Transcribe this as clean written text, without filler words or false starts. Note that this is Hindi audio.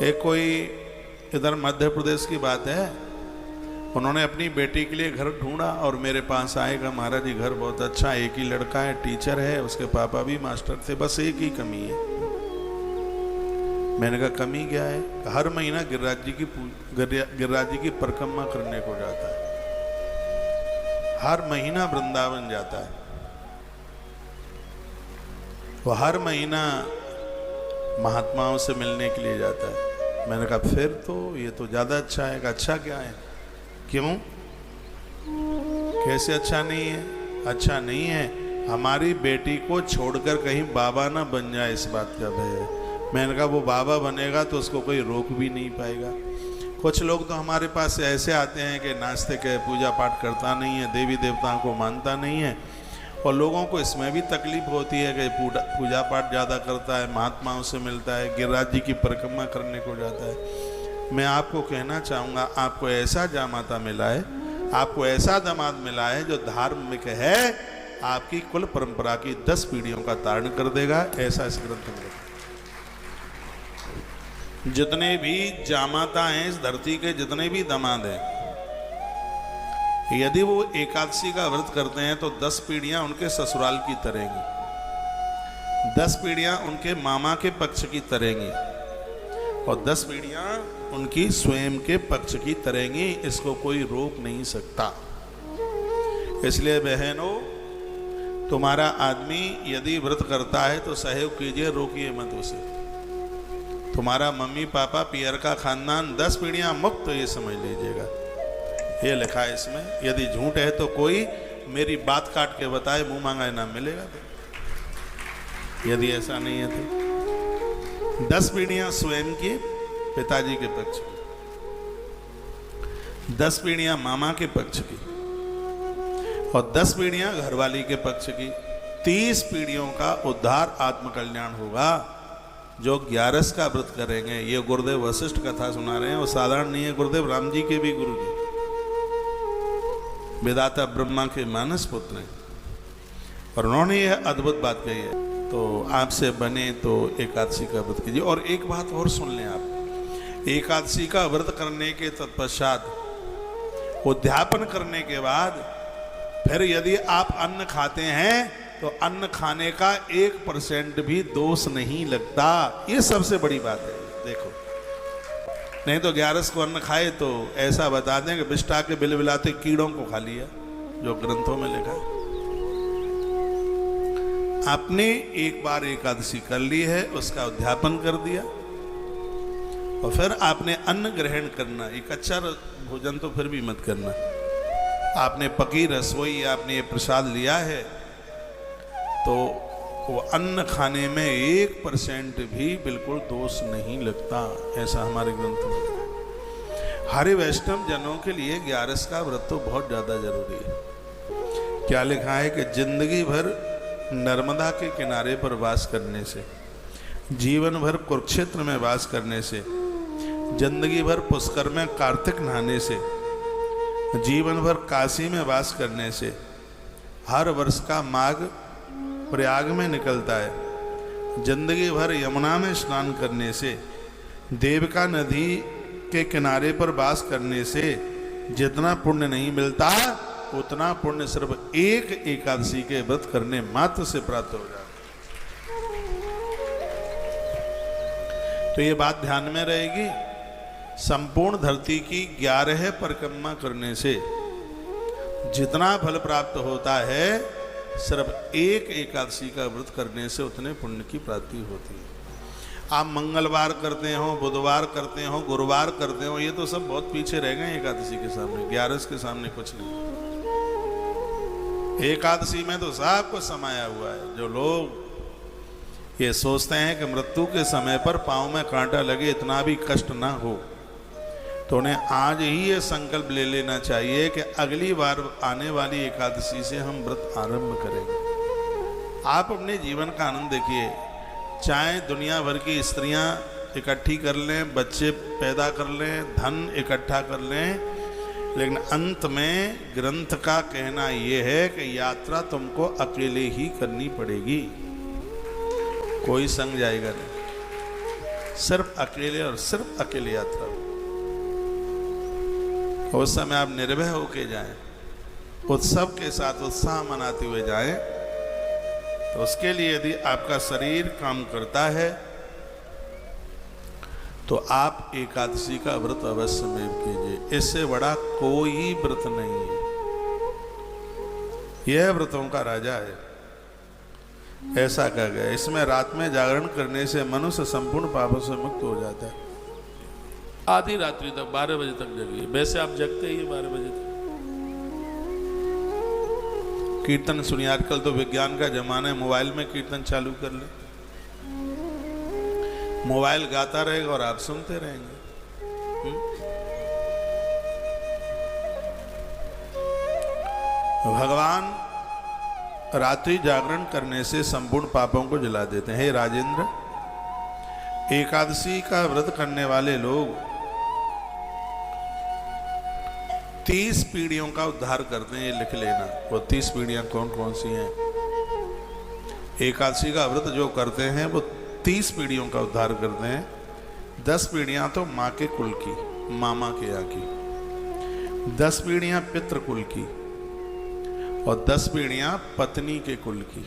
एक कोई इधर मध्य प्रदेश की बात है, उन्होंने अपनी बेटी के लिए घर ढूंढा और मेरे पास आएगा, महाराज जी घर बहुत अच्छा, एक ही लड़का है, टीचर है, उसके पापा भी मास्टर थे, बस एक ही कमी है। मैंने कहा कमी क्या है? हर महीना गिरिराज जी की परिक्रमा करने को जाता है, हर महीना वृंदावन जाता है, वो हर महीना महात्माओं से मिलने के लिए जाता है। मैंने कहा फिर तो ये तो ज्यादा अच्छा है। अच्छा क्या है? क्यों? कैसे अच्छा नहीं है? अच्छा नहीं है, हमारी बेटी को छोड़कर कहीं बाबा ना बन जाए, इस बात का भय है। मैंने कहा वो बाबा बनेगा तो उसको कोई रोक भी नहीं पाएगा। कुछ लोग तो हमारे पास ऐसे आते हैं कि नास्तिक है, पूजा पाठ करता नहीं है, देवी देवताओं को मानता नहीं है, और लोगों को इसमें भी तकलीफ होती है कि पूजा पाठ ज़्यादा करता है, महात्माओं से मिलता है, गिरिराज जी की परिक्रमा करने को जाता है। मैं आपको कहना चाहूँगा, आपको ऐसा जामाता मिला है, आपको ऐसा दामाद मिला है जो धार्मिक है, आपकी कुल परंपरा की 10 पीढ़ियों का तारण कर देगा, ऐसा इस ग्रंथ में। जितने भी जामाता हैं इस धरती के, जितने भी दामाद हैं, यदि वो एकादशी का व्रत करते हैं तो 10 पीढ़ियां उनके ससुराल की तरेंगी, 10 पीढ़ियां उनके मामा के पक्ष की तरेंगी, और 10 पीढ़ियां उनकी स्वयं के पक्ष की तरेंगी। इसको कोई रोक नहीं सकता। इसलिए बहनों, तुम्हारा आदमी यदि व्रत करता है तो सहयोग कीजिए, रोकिए मत उसे। तुम्हारा मम्मी पापा पियर का खानदान 10 पीढ़ियां मुक्त, ये समझ लीजिएगा, ये लिखा है इसमें। यदि झूठ है तो कोई मेरी बात काट के बताए, मुंह मांगा इनाम मिलेगा। तो यदि ऐसा नहीं है तो 10 पीढ़ियां स्वयं की पिताजी के पक्ष की, 10 पीढ़ियां मामा के पक्ष की, और 10 पीढ़ियां घरवाली के पक्ष की। 30 पीढ़ियों का उद्धार आत्मकल्याण होगा जो 11 का व्रत करेंगे। ये गुरुदेव वशिष्ठ कथा सुना रहे हैं, वो साधारण नहीं है, गुरुदेव राम जी के भी गुरु जी, विधाता ब्रह्मा के मानस पुत्र हैं, और उन्होंने यह अद्भुत बात कही है। तो आपसे बने तो एकादशी का व्रत कीजिए। और एक बात और सुन लें आप, एकादशी का व्रत करने के तत्पश्चात, उद्यापन करने के बाद, फिर यदि आप अन्न खाते हैं तो अन्न खाने का 1% भी दोष नहीं लगता। ये सबसे बड़ी बात है। देखो, नहीं तो 11 को अन्न खाए तो ऐसा बता दें कि बिष्टा के बिलबिलाते कीड़ों को खा लिया, जो ग्रंथों में लिखा है। आपने एक बार एकादशी कर ली है, उसका उद्यापन कर दिया, और फिर आपने अन्न ग्रहण करना। एक अच्छा भोजन तो फिर भी मत करना। आपने पकी रसोई, आपने ये प्रसाद लिया है, तो वो अन्न खाने में 1% भी बिल्कुल दोष नहीं लगता, ऐसा हमारे ग्रंथ में। हरे वैष्णव जनों के लिए 11 का व्रत तो बहुत ज्यादा जरूरी है। क्या लिखा है कि जिंदगी भर नर्मदा के किनारे पर वास करने से, जीवन भर कुरुक्षेत्र में वास करने से, जिंदगी भर पुष्कर में कार्तिक नहाने से, जीवन भर काशी में वास करने से, हर वर्ष का माघ प्रयाग में निकलता है, जिंदगी भर यमुना में स्नान करने से, देविका नदी के किनारे पर वास करने से जितना पुण्य नहीं मिलता, उतना पुण्य सिर्फ एक एकादशी के व्रत करने मात्र से प्राप्त हो जाता। तो ये बात ध्यान में रहेगी। संपूर्ण धरती की 11 परिक्रमा करने से जितना फल प्राप्त होता है, सिर्फ एक एकादशी का व्रत करने से उतने पुण्य की प्राप्ति होती है। आप मंगलवार करते हो, बुधवार करते हो, गुरुवार करते हो, ये तो सब बहुत पीछे रह गए एकादशी के सामने। 11 के सामने कुछ नहीं। एकादशी में तो सब कुछ समाया हुआ है। जो लोग ये सोचते हैं कि मृत्यु के समय पर पांव में कांटा लगे, इतना भी कष्ट ना हो, तो उन्हें आज ही ये संकल्प ले लेना चाहिए कि अगली बार आने वाली एकादशी से हम व्रत आरंभ करेंगे। आप अपने जीवन का आनंद देखिए। चाहे दुनिया भर की स्त्रियां इकट्ठी कर लें, बच्चे पैदा कर लें, धन इकट्ठा कर लें, लेकिन अंत में ग्रंथ का कहना यह है कि यात्रा तुमको अकेले ही करनी पड़ेगी, कोई संग जाएगा नहीं। सिर्फ अकेले और सिर्फ अकेले यात्रा हो। उस समय आप निर्भय होके जाएं, उत्सव के साथ उत्साह मनाते हुए जाएं, तो उसके लिए यदि आपका शरीर काम करता है तो आप एकादशी का व्रत अवश्य में कीजिए। इससे बड़ा कोई व्रत नहीं है, यह व्रतों का राजा है, ऐसा कहा गया। इसमें रात में जागरण करने से मनुष्य संपूर्ण पापों से मुक्त हो जाता है। आधी रात्रि तक 12 बजे तक जगिए। वैसे आप जगते ही 12 बजे तक। कीर्तन सुनिए। आजकल तो विज्ञान का जमाना है, मोबाइल में कीर्तन चालू कर ले, मोबाइल गाता रहेगा और आप सुनते रहेंगे। भगवान रात्रि जागरण करने से संपूर्ण पापों को जला देते हैं। हे राजेंद्र, एकादशी का व्रत करने वाले लोग 30 पीढ़ियों का उद्धार करते हैं। ये लिख लेना, वो 30 पीढ़ियां कौन कौन सी हैं। एकादशी का व्रत जो करते हैं वो 30 पीढ़ियों का उद्धार करते हैं। 10 पीढ़ियां तो माँ के कुल की, मामा के यहाँ की, 10 पीढ़ियां पितृ कुल की, और 10 पीढ़ियां पत्नी के कुल की।